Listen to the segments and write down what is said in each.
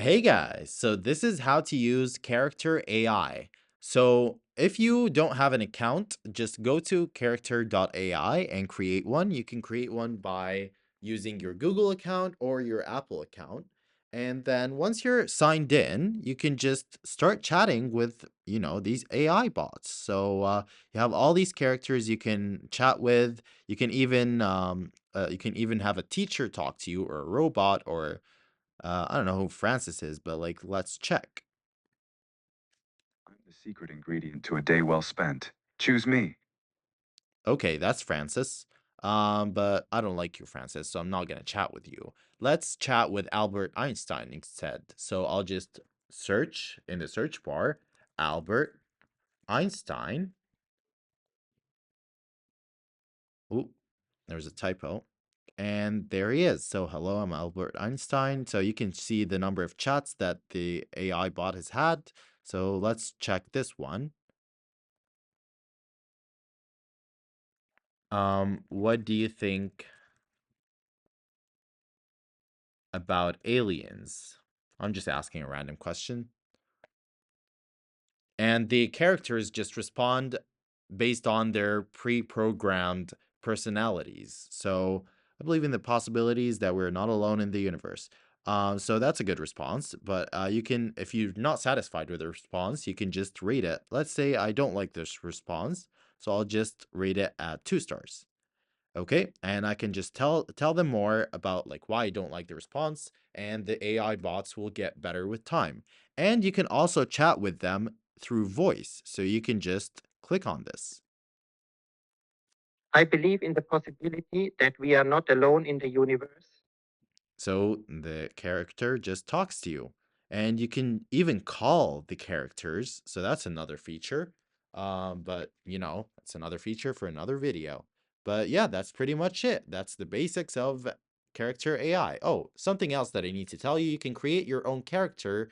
Hey guys, so this is how to use Character AI. So if you don't have an account, just go to character.ai and create one. You can create one by using your Google account or your Apple account. And then once you're signed in, you can just start chatting with, these AI bots. So you have all these characters you can chat with. You can even have a teacher talk to you or a robot or I don't know who Francis is, but like, let's check. I'm the secret ingredient to a day well spent. Choose me. Okay, that's Francis. But I don't like you, Francis, so I'm not gonna chat with you. Let's chat with Albert Einstein instead. So I'll just search in the search bar, Albert Einstein. Ooh, there's a typo. And there he is. So hello, I'm Albert Einstein. So you can see the number of chats that the AI bot has had. So let's check this one. What do you think about aliens? I'm just asking a random question. And the characters just respond based on their pre-programmed personalities. So I believe in the possibilities that we're not alone in the universe. So that's a good response. But you can, if you're not satisfied with the response, you can just rate it. Let's say I don't like this response, so I'll just rate it at 2 stars. Okay, and I can just tell them more about like why I don't like the response, and the AI bots will get better with time. And you can also chat with them through voice, so you can just click on this. I believe in the possibility that we are not alone in the universe. So the character just talks to you. And you can even call the characters. So that's another feature. But it's another feature for another video. But yeah, that's pretty much it. That's the basics of character AI. Oh, something else that I need to tell you, you can create your own character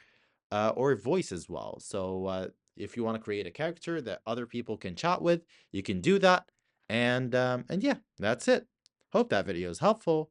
or voice as well. So if you want to create a character that other people can chat with, you can do that. And yeah, that's it. Hope that video is helpful.